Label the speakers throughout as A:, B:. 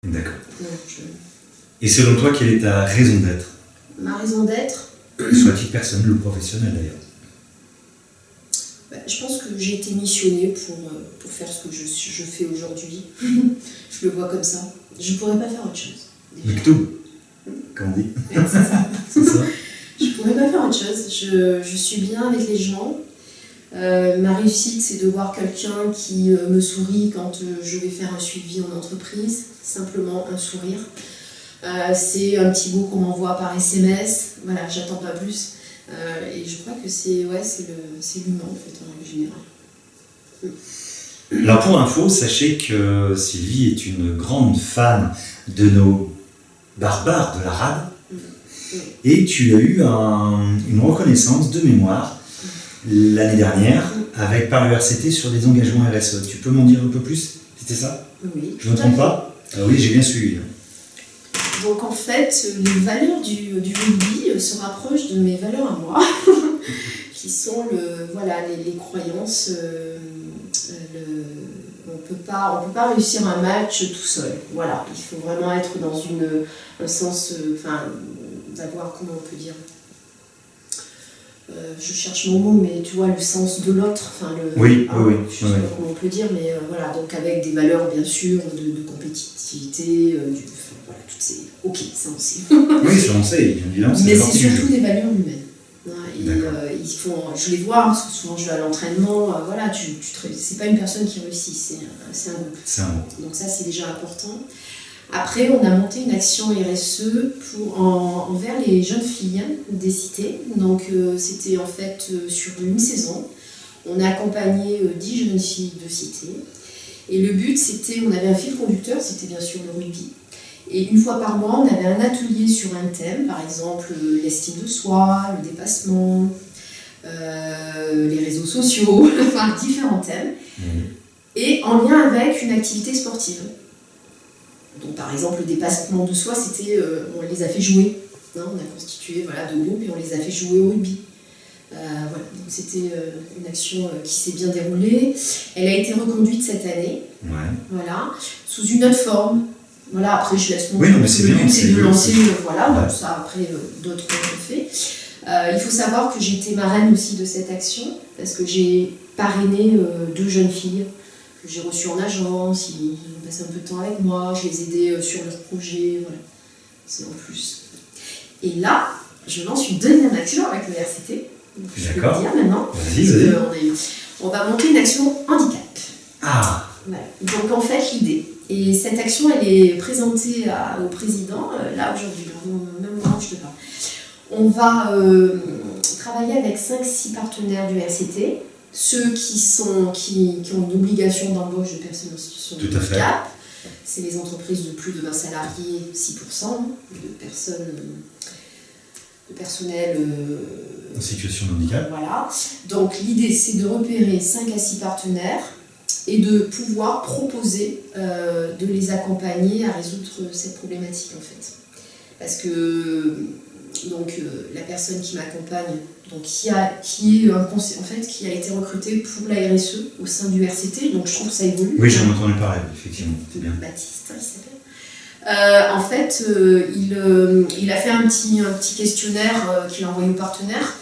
A: D'accord.
B: Donc,
A: Et selon toi, quelle est ta raison d'être?
B: ma raison d'être,
A: Soit à titre personnel ou professionnel d'ailleurs.
B: je pense que j'ai été missionnée pour faire ce que je fais aujourd'hui. Je le vois comme ça. Je ne pourrais pas faire autre chose. déjà.
A: Miktoub, comme on dit.
B: Ouais, c'est ça.
A: C'est ça.
B: Je ne pourrais pas faire autre chose. Je suis bien avec les gens. Ma réussite, c'est de voir quelqu'un qui me sourit quand je vais faire un suivi en entreprise. Simplement un sourire. C'est un petit mot qu'on m'envoie par SMS. Voilà, j'attends pas plus. Et je crois que c'est l'humain en fait, en règle générale.
A: Alors pour info, sachez que Sylvie est une grande fan de nos barbares de la rade. Et tu as eu une reconnaissance de mémoire l'année dernière par le RCT sur des engagements RSE. Tu peux m'en dire un peu plus? C'était ça?
B: Oui.
A: Je ne me trompe pas? Oui, j'ai bien suivi.
B: Donc en fait, les valeurs du rugby se rapprochent de mes valeurs à moi, qui sont les croyances. On peut pas réussir un match tout seul. Voilà, il faut vraiment être dans un sens, d'avoir, comment on peut dire. Je cherche mon mot, mais tu vois, le sens de l'autre.
A: Oui.
B: Je sais pas comment on peut dire, mais voilà, donc avec des valeurs bien sûr de compétitivité, toutes ces. Ok, ça on sait.
A: Oui, ça on sait, évidemment.
B: Mais c'est surtout des valeurs humaines. Je les vois, parce que souvent je vais à l'entraînement, c'est pas une personne qui réussit, c'est un groupe.
A: C'est un mot.
B: Donc ça c'est déjà important. Après, on a monté une action RSE envers les jeunes filles des cités. Donc c'était en fait sur une saison. On a accompagné 10 jeunes filles de cité. Et le but, on avait un fil conducteur, c'était bien sûr le rugby. Et une fois par mois, on avait un atelier sur un thème, par exemple l'estime de soi, le dépassement, les réseaux sociaux, enfin différents thèmes, et en lien avec une activité sportive. Donc par exemple, le dépassement de soi, on les a fait jouer. On a constitué deux groupes et on les a fait jouer au rugby. Donc c'était une action qui s'est bien déroulée. Elle a été reconduite cette année, sous une autre forme. Voilà, après je laisse mon
A: le but,
B: c'est de lancer, donc ça après d'autres ont fait. Il faut savoir que j'étais marraine aussi de cette action, parce que j'ai parrainé 2 jeunes filles que j'ai reçues en agence, ils ont passé un peu de temps avec moi, je les aidais sur leurs projets, voilà, c'est en plus. Et là, je lance une deuxième action avec le RCT, donc je peux le dire maintenant, on va monter une action handicap.
A: Ah.
B: Voilà. Donc en fait l'idée, et cette action elle est présentée au président là aujourd'hui, même moment où je te parle. On va travailler avec 5-6 partenaires du RCT, ceux qui ont une obligation d'embauche de personnes en situation de handicap. C'est les entreprises de plus de 20 salariés, 6% de personnel
A: en situation de handicap.
B: Voilà. Donc l'idée c'est de repérer 5 à 6 partenaires et de pouvoir proposer de les accompagner à résoudre cette problématique en fait. Parce que la personne qui m'accompagne, qui a été recrutée pour la RSE au sein du RCT, donc je trouve que ça évolue.
A: Oui, j'en ai entendu parler, effectivement, c'est bien.
B: Baptiste, il s'appelle. En fait, il a fait un petit questionnaire qu'il a envoyé aux partenaires.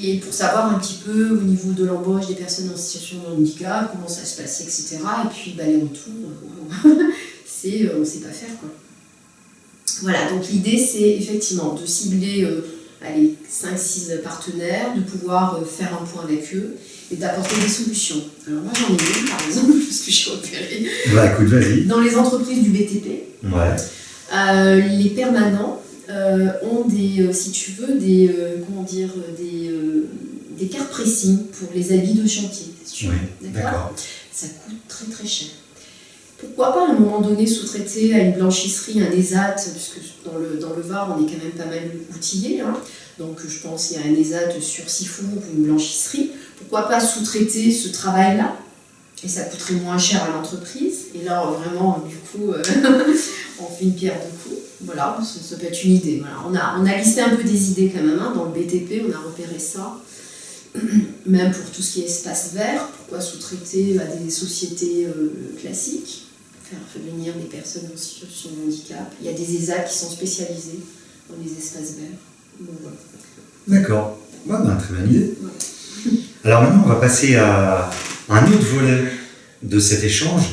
B: Et pour savoir un petit peu au niveau de l'embauche des personnes en situation de handicap, comment ça se passe, etc. Et puis les retours, on ne sait pas faire, quoi. Voilà, donc l'idée c'est effectivement de cibler 5-6 partenaires, de pouvoir faire un point avec eux et d'apporter des solutions. Alors moi j'en ai une par exemple, parce que j'ai repéré.
A: Écoute, vas-y.
B: Dans les entreprises du BTP, les permanents ont des cartes pressing pour les habits de chantier. D'accord. Ça coûte très très cher. Pourquoi pas à un moment donné sous-traiter à une blanchisserie, un ESAT, puisque dans le Var on est quand même pas mal outillé. Donc je pense qu'il y a un ESAT sur Sifour ou une blanchisserie. Pourquoi pas sous-traiter ce travail-là? Et ça coûterait moins cher à l'entreprise. Et là vraiment, du coup, on fait une pierre deux coups. Voilà, ça peut être une idée. Voilà. On a listé un peu des idées quand même. Dans le BTP, on a repéré ça. Même pour tout ce qui est espace vert, pourquoi sous-traiter à des sociétés classiques, faire venir des personnes en situation de handicap. Il y a des ESAT qui sont spécialisés dans les espaces verts. Donc, voilà.
A: D'accord. Ouais, ben, très bonne idée.
B: Ouais.
A: Alors maintenant, on va passer à un autre volet de cet échange.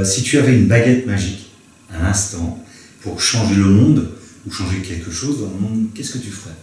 A: Si tu avais une baguette magique à l'instant pour changer le monde ou changer quelque chose dans le monde, qu'est-ce que tu ferais?